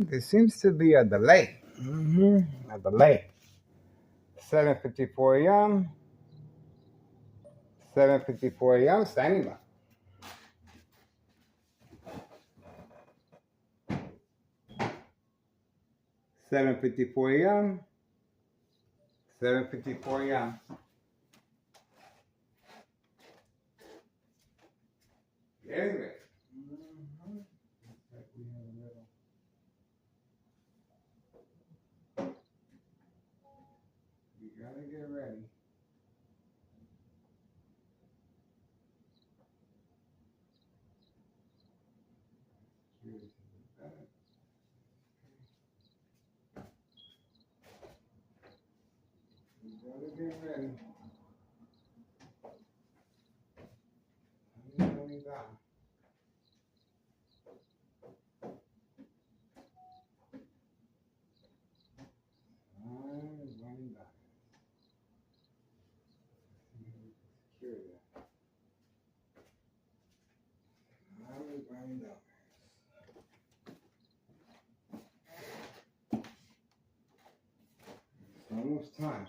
There seems to be a delay. A delay. 7:54 a.m. 7:54 a.m. Standing by. 7:54 a.m. 7:54 a.m. Anyway. You gotta get ready. You gotta get ready. Running down. Running down. Secure that. Running down. It's almost time.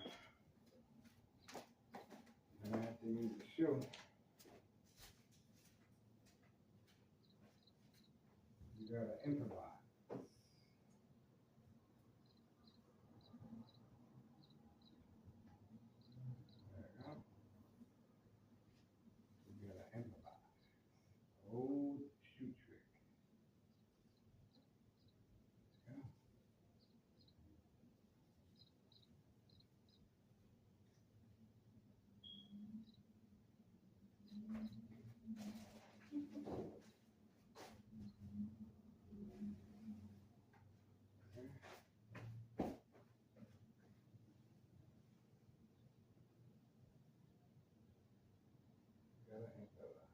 I have to use the shoe. You gotta improvise. There you go. You gotta improvise. Old shoe trick. Yeah. You gotta improvise.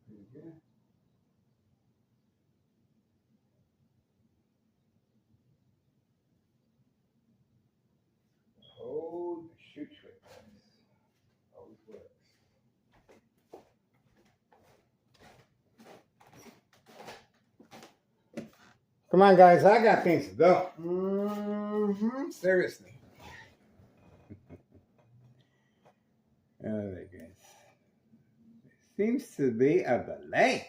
Pretty good. Old shoe trick. Always works. Come on, guys. I got things to do. Seriously. There goes. Seems to be a delay.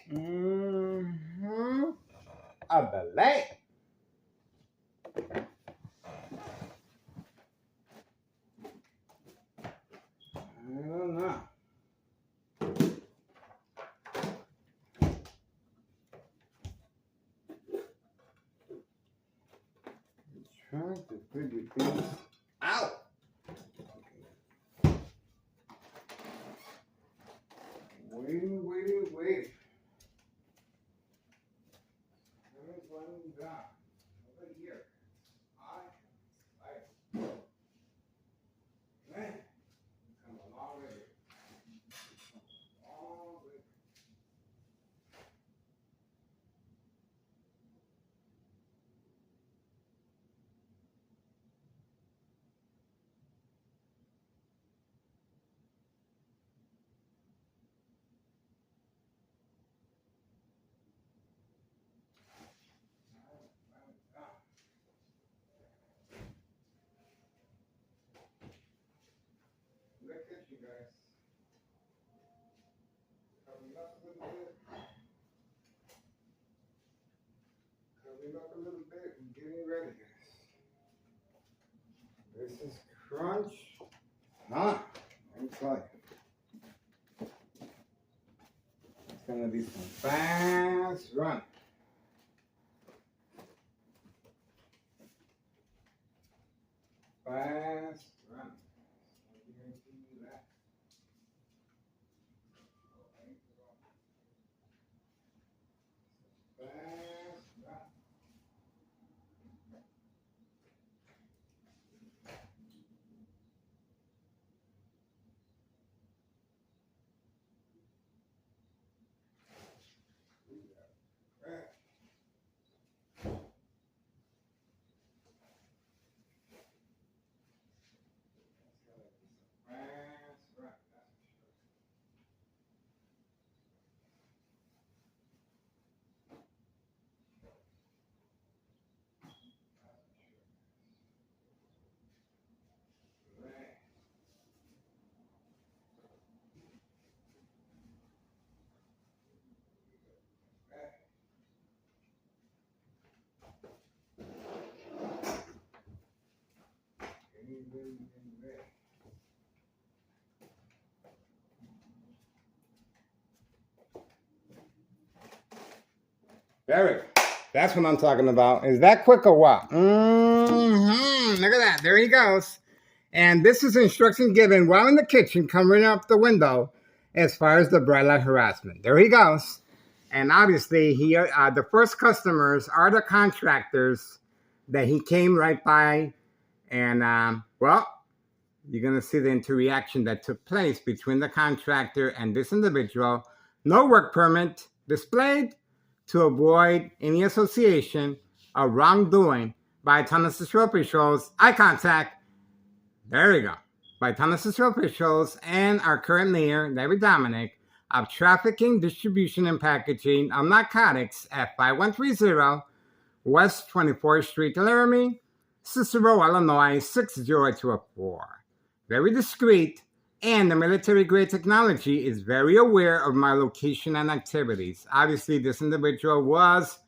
A delay. I don't know. Trying to figure things out. Waiting. Running down. Over here. Man, come a long way. Long way. Look at you guys. Coming up a little bit. Coming up a little bit and getting ready, guys. This is crunch. Let me tell you. It's gonna be some fast run. Fast run. I guarantee you that. Fast run. There we go. That's what I'm talking about. Is that quick or what? Look at that. There he goes. And this is instruction given while in the kitchen, covering up the window as far as the bright light harassment. There he goes. And obviously, the first customers are the contractors that he came right by. And, well, you're going to see the interaction that took place between the contractor and this individual. No work permit displayed to avoid any association of wrongdoing by Tennessee officials. Eye contact. There we go. By Tennessee officials and our current mayor, David Dominic, of trafficking, distribution, and packaging of narcotics at 5130 West 24th Street, Laramie, Cicero, Illinois, 60204. Very discreet, and the military-grade technology is very aware of my location and activities. Obviously, this individual was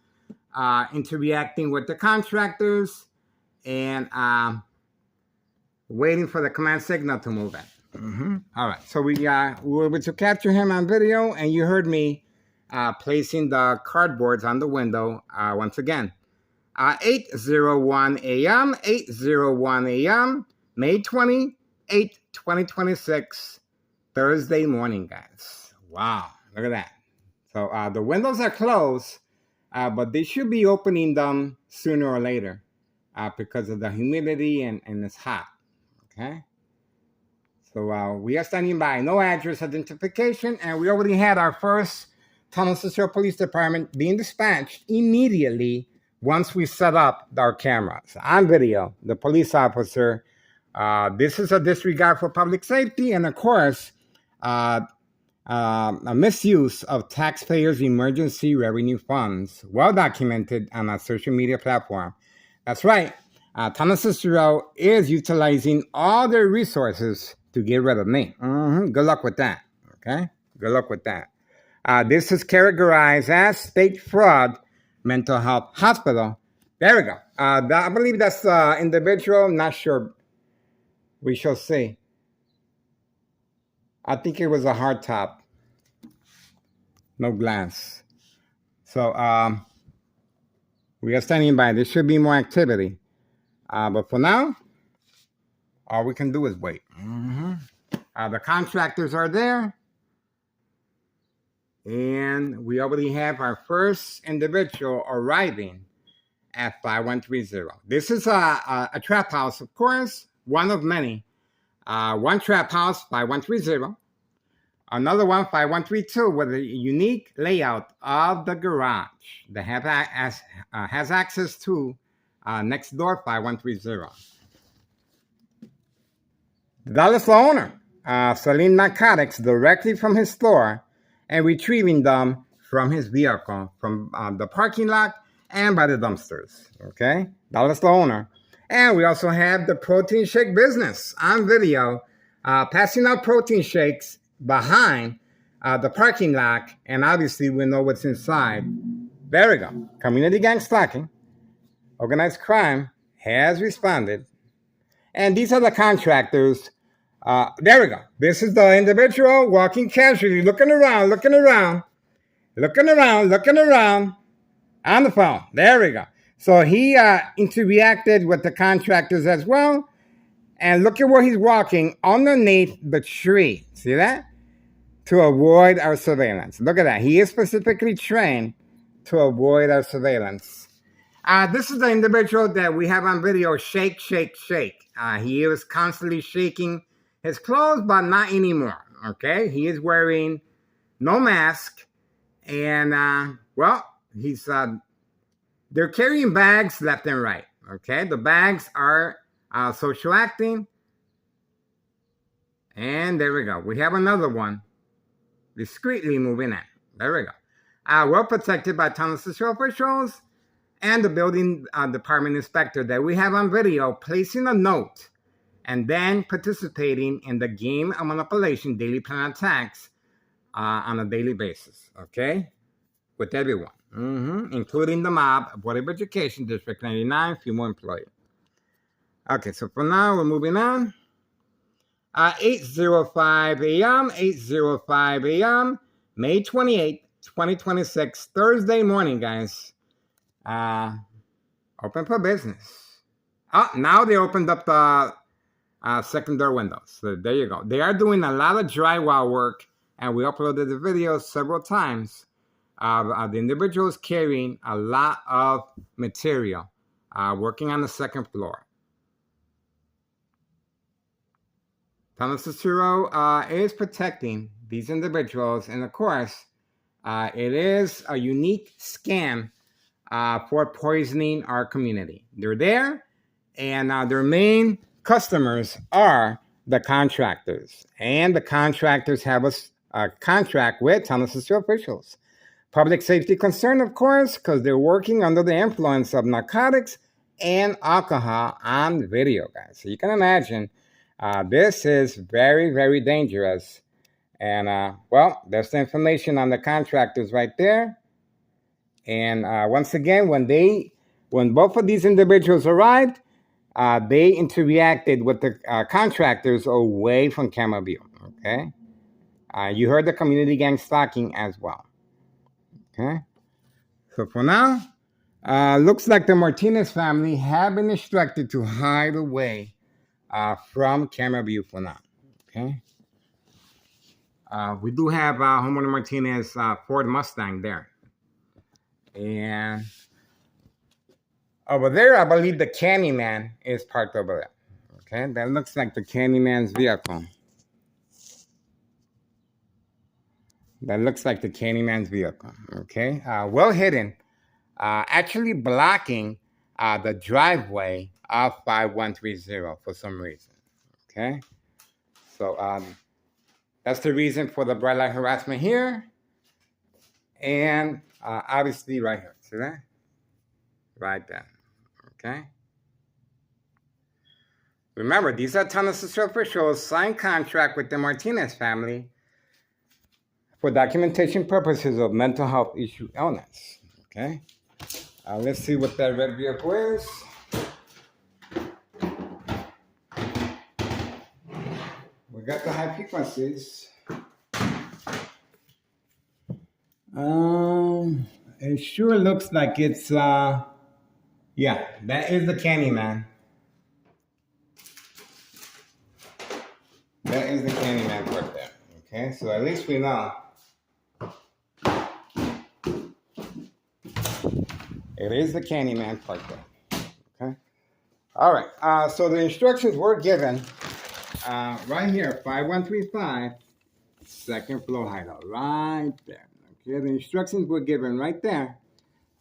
interacting with the contractors and waiting for the command signal to move in. All right, so we were able to capture him on video, and you heard me placing the cardboards on the window once again. 8:01 a.m., 8:01 a.m., May 28, 2026, Thursday morning, guys. Wow, look at that. So the windows are closed, but they should be opening them sooner or later because of the humidity and it's hot. Okay. So we are standing by. No address identification, and we already had our first Tennessee Police Department being dispatched immediately once we set up our cameras. On video, the police officer, this is a disregard for public safety and, of course, a misuse of taxpayers' emergency revenue funds, well documented on a social media platform. That's right. Tennessee is utilizing all their resources to get rid of me. Good luck with that. Okay? Good luck with that. This is categorized as state fraud mental health hospital. There we go. I believe that's the individual. Not sure. We shall see. I think it was a hard top. No glass. So we are standing by. There should be more activity. But for now, all we can do is wait. The contractors are there. And we already have our first individual arriving at 5130. This is a trap house, of course, one of many. One trap house, 5130. Another one, 5132, with a unique layout of the garage that has access to next door, 5130. The dollar store owner selling narcotics directly from his store and retrieving them from his vehicle, from the parking lot and by the dumpsters, okay? Dollar store owner. And we also have the protein shake business on video, passing out protein shakes behind the parking lot, and obviously we know what's inside. There we go. Community gang stalking. Organized crime has responded. And these are the contractors. There we go. This is the individual walking casually, looking around on the phone. There we go. So he interacted with the contractors as well. And look at where he's walking underneath the tree. See that? To avoid our surveillance. Look at that. He is specifically trained to avoid our surveillance. This is the individual that we have on video, shake, shake, shake. He was constantly shaking his clothes, but not anymore, okay? He is wearing no mask, and, well, he's, they're carrying bags left and right, okay? The bags are social acting, and there we go. We have another one discreetly moving in. There we go. Well protected by Tennessee officials and the building department inspector that we have on video placing a note and then participating in the game of manipulation daily plan attacks on a daily basis, okay? With everyone, including the mob, Board of Education, District 99, female employee. Okay, so for now, we're moving on. 8:05 a.m., 8:05 a.m., May 28th, 2026, Thursday morning, guys. Open for business. Oh, now they opened up the second door windows. So there you go. They are doing a lot of drywall work, and we uploaded the video several times. The individuals carrying a lot of material, working on the second floor. Tunnel Cicero is protecting these individuals, and of course, it is a unique scam for poisoning our community. They're there, and their main customers are the contractors, and the contractors have a contract with Tunnel Cicero officials. Public safety concern, of course, because they're working under the influence of narcotics and alcohol on video, guys. So you can imagine this is very, very dangerous. And, well, there's the information on the contractors right there. And once again, when both of these individuals arrived, they interacted with the contractors away from camera view, okay? You heard the community gang stalking as well, okay? So for now, looks like the Martinez family have been instructed to hide away from camera view for now, okay? We do have homeowner Martinez Ford Mustang there. And over there, I believe the Candyman is parked over there. Okay, that looks like the Candyman's vehicle. That looks like the Candyman's vehicle. Okay, well hidden, actually blocking the driveway of 5130 for some reason. Okay, so that's the reason for the bright light harassment here, and obviously right here. See that? Right there. Okay. Remember, these are Tunnel Cicero officials signed contract with the Martinez family for documentation purposes of mental health issue illness. Okay. Let's see what that red vehicle is. We got the high frequencies. It sure looks like it's yeah, that is the Candyman. That is the Candyman right there. Okay, so at least we know. It is the Candyman part there. Okay. All right. So the instructions were given right here, 5135, second floor hideout, right there. Okay. The instructions were given right there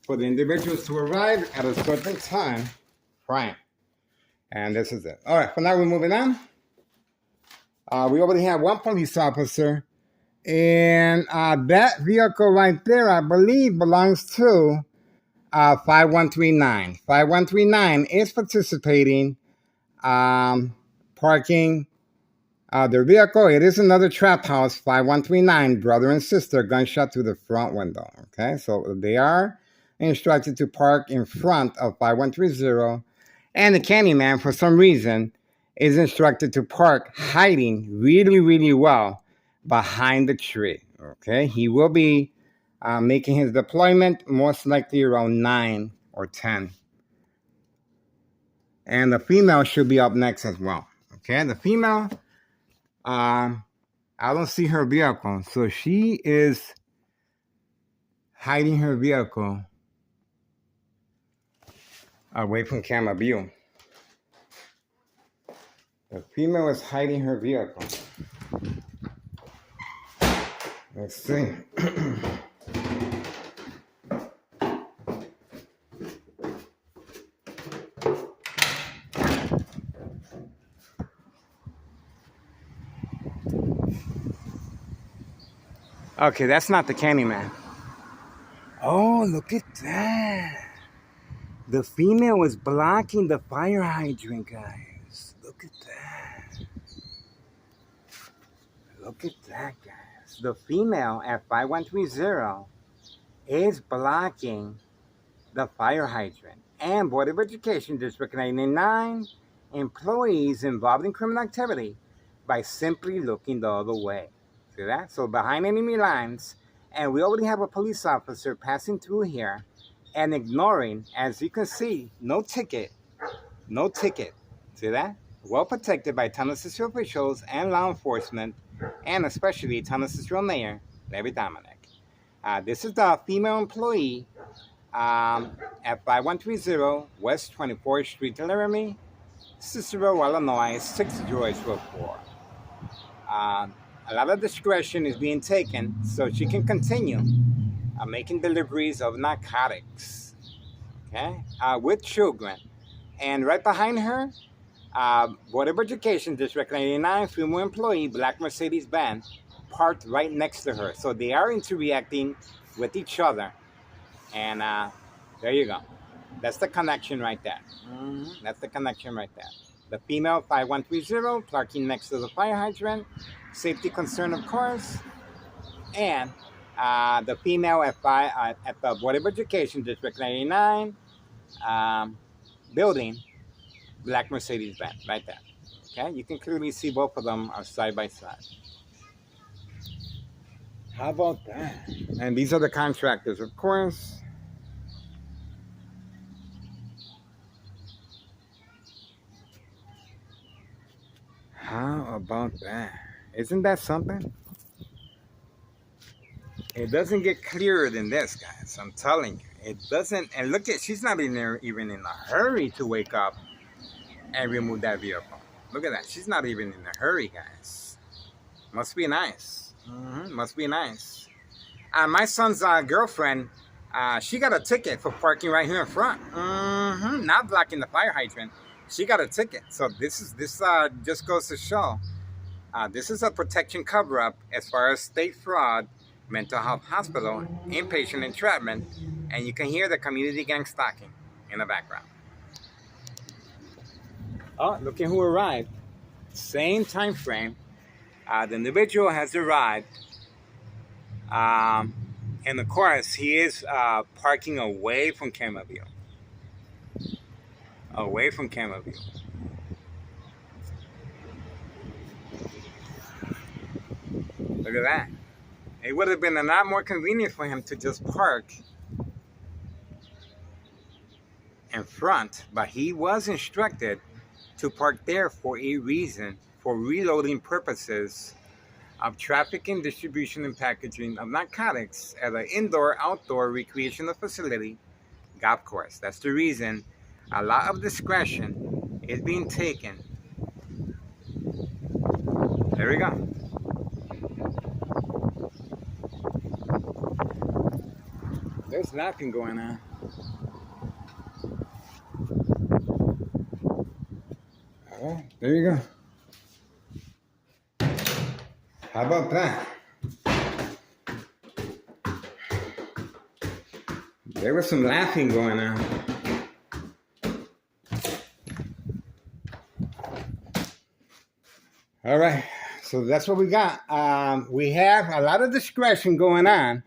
for the individuals to arrive at a certain time. Right. And this is it. All right. For now, we're moving on. We already have one police officer, and that vehicle right there, I believe, belongs to 5139. 5139 is participating, parking their vehicle. It is another trap house, 5139, brother and sister, gunshot through the front window. Okay, so they are instructed to park in front of 5130, and the Candyman, for some reason, is instructed to park hiding really, really well behind the tree. Okay, he will be making his deployment most likely around 9 or 10. And the female should be up next as well. Okay, the female, I don't see her vehicle. So she is hiding her vehicle away from camera view. The female is hiding her vehicle. Let's see. Okay, that's not the Candyman. Oh, look at that. The female was blocking the fire hydrant, guys. Look at that. Look at that, guys. The female at 5130 is blocking the fire hydrant. And Board of Education District 99 employees involved in criminal activity by simply looking the other way. See that? So behind enemy lines, and we already have a police officer passing through here and ignoring, as you can see, no ticket, no ticket. See that? Well protected by Tunnel City officials and law enforcement, and especially Tunnel City Mayor, Larry Dominic. This is the female employee at 5130 West 24th Street, Laramie, Cicero, Illinois, 60804. A lot of discretion is being taken so she can continue making deliveries of narcotics, okay, with children. And right behind her, Board of Education District 99 female employee, black Mercedes-Benz, parked right next to her. So they are interacting with each other. And there you go. That's the connection right there. That's the connection right there. The female 5130 parking next to the fire hydrant. Safety concern, of course. And the female at the Board of Education District 99 building, black Mercedes-Benz right there. Okay, you can clearly see both of them are side by side. How about that? And these are the contractors, of course. How about that? Isn't that something? It doesn't get clearer than this, guys. I'm telling you. It doesn't. And look at, she's not even in a hurry to wake up and remove that vehicle. Look at that. She's not even in a hurry, guys. Must be nice. Must be nice. My son's girlfriend, she got a ticket for parking right here in front. Not blocking the fire hydrant. She got a ticket. So this just goes to show this is a protection cover-up as far as state fraud, mental health hospital, inpatient entrapment, and you can hear the community gang stalking in the background. Oh, look at who arrived. Same time frame. The individual has arrived. And of course, he is parking away from camera view. Away from camera view. Look at that. It would have been a lot more convenient for him to just park in front, but he was instructed to park there for a reason, for reloading purposes of trafficking, distribution, and packaging of narcotics at an indoor-outdoor recreational facility, golf course. That's the reason a lot of discretion is being taken. There we go. There's nothing going on. All right, there you go. How about that? There was some laughing going on. All right, so that's what we got. We have a lot of discretion going on.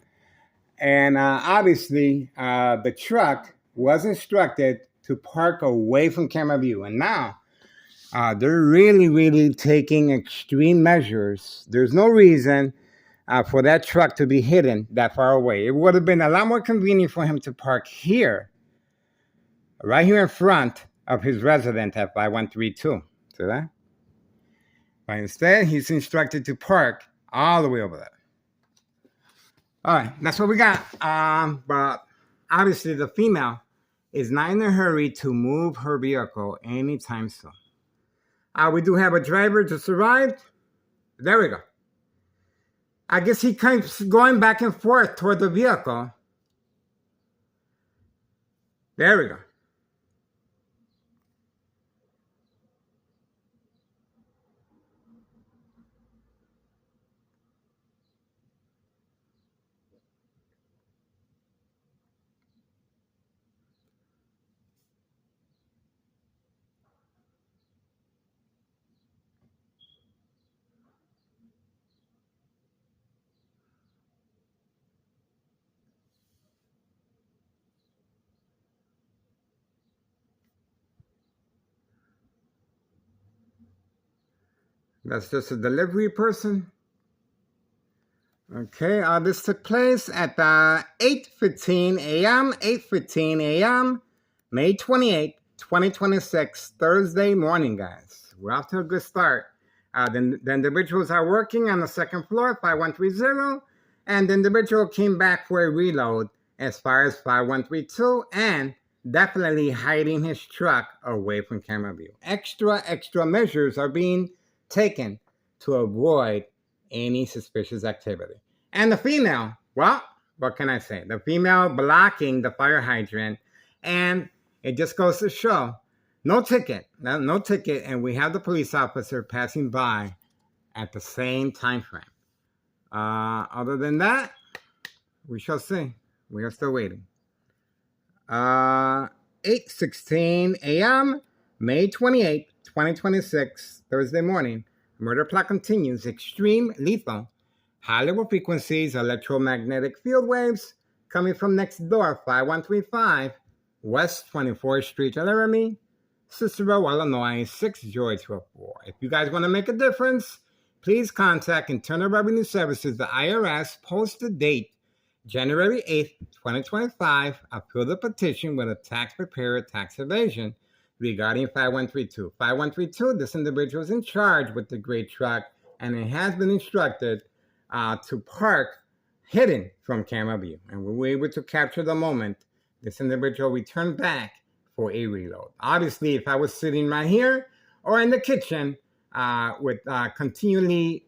And obviously, the truck was instructed to park away from camera view. And now, they're really taking extreme measures. There's no reason for that truck to be hidden that far away. It would have been a lot more convenient for him to park here, right here in front of his residence at 5132. See that? But instead, he's instructed to park all the way over there. All right, that's what we got. But obviously, the female is not in a hurry to move her vehicle anytime soon. We do have a driver just arrived. There we go. I guess he keeps going back and forth toward the vehicle. There we go. That's just a delivery person. Okay, this took place at 8:15 a.m., 8:15 a.m., May 28th, 2026, Thursday morning, guys. We're off to a good start. The individuals are working on the second floor, 5130, and the individual came back for a reload as far as 5132, and definitely hiding his truck away from camera view. Extra measures are being taken to avoid any suspicious activity. And the female, well, what can I say? The female blocking the fire hydrant, and it just goes to show, no ticket, and we have the police officer passing by at the same time frame. Other than that, we shall see. We are still waiting. 8:16 a.m., May 28th, 2026, Thursday morning. Murder plot continues. Extreme lethal. High level frequencies, electromagnetic field waves coming from next door, 5135 West 24th Street, Laramie, Cicero, Illinois, 60204. If you guys want to make a difference, please contact Internal Revenue Services, the IRS. Post the date, January 8th, 2025. Appeal the petition with a tax preparer tax evasion regarding 5132. 5132, this individual is in charge with the gray truck, and it has been instructed to park hidden from camera view. And we were able to capture the moment this individual returned back for a reload. Obviously, if I was sitting right here or in the kitchen with continually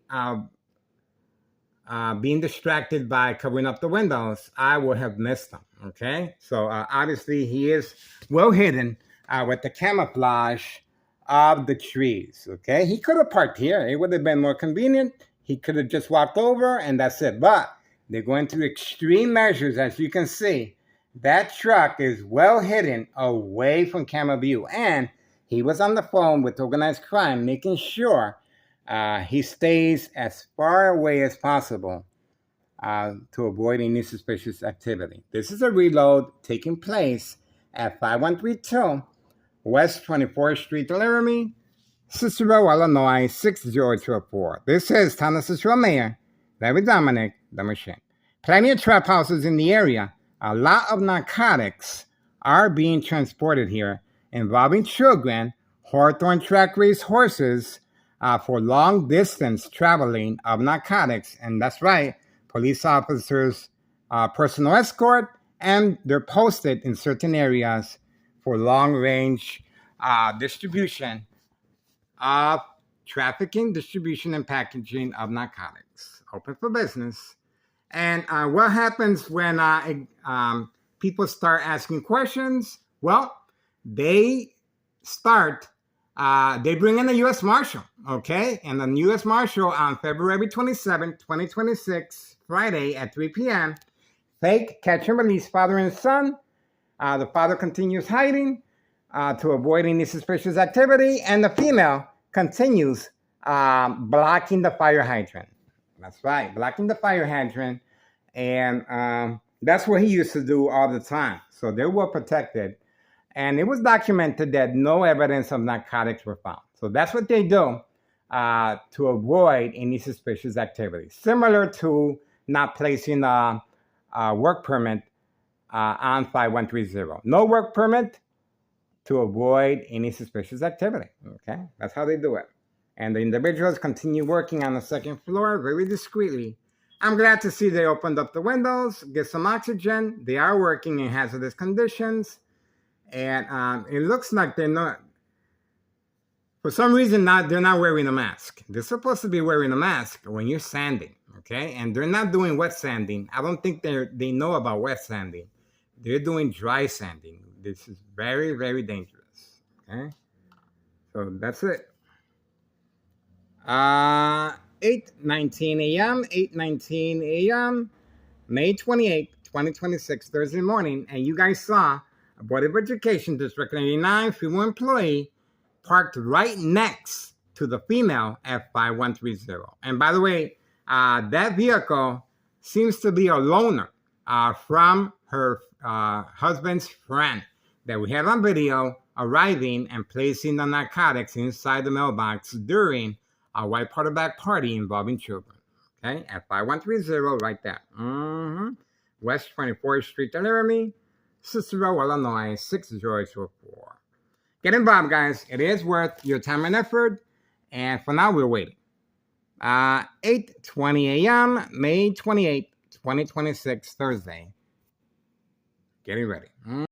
being distracted by covering up the windows, I would have missed him, okay? So obviously he is well hidden with the camouflage of the trees, okay? He could have parked here. It would have been more convenient. He could have just walked over and that's it. But they're going through extreme measures, as you can see. That truck is well hidden away from camera view. And he was on the phone with organized crime, making sure he stays as far away as possible to avoid any suspicious activity. This is a reload taking place at 5132 West 24th Street, Laramie, Cicero, Illinois, 60204. This is Town of Cicero Mayor Larry Dominic, the Machine. Plenty of trap houses in the area. A lot of narcotics are being transported here involving children, Hawthorne track race horses for long distance traveling of narcotics. And that's right, police officers, personal escort, and they're posted in certain areas for long range distribution of trafficking, distribution, and packaging of narcotics. Open for business. And what happens when people start asking questions? Well, they bring in the U.S. Marshal, okay? And the U.S. Marshal on February 27, 2026, Friday at 3 p.m., fake catch and release father and son. The father continues hiding to avoid any suspicious activity, and the female continues blocking the fire hydrant. That's right, blocking the fire hydrant, and that's what he used to do all the time. So they were protected, and it was documented that no evidence of narcotics were found. So that's what they do to avoid any suspicious activity, similar to not placing a work permit on 5130. No work permit to avoid any suspicious activity, okay? That's how they do it. And the individuals continue working on the second floor very discreetly. I'm glad to see they opened up the windows, get some oxygen. They are working in hazardous conditions. And it looks like they're not, for some reason, they're not wearing a mask. They're supposed to be wearing a mask when you're sanding, okay? And they're not doing wet sanding. I don't think they know about wet sanding. They're doing dry sanding. This is very, very dangerous, okay? So that's it. 8:19 a.m., 8:19 a.m., May 28, 2026, Thursday morning, and you guys saw a Board of Education District 89 female employee parked right next to the female at 5130. And by the way, that vehicle seems to be a loaner from her husband's friend that we have on video arriving and placing the narcotics inside the mailbox during a white party black party involving children. Okay, at 5130, write that. West 24th Street, Laramie, Cicero, Illinois, 60024. Get involved, guys. It is worth your time and effort. And for now, we're waiting. 8:20 a.m., May 28th, 2026, Thursday. Getting ready.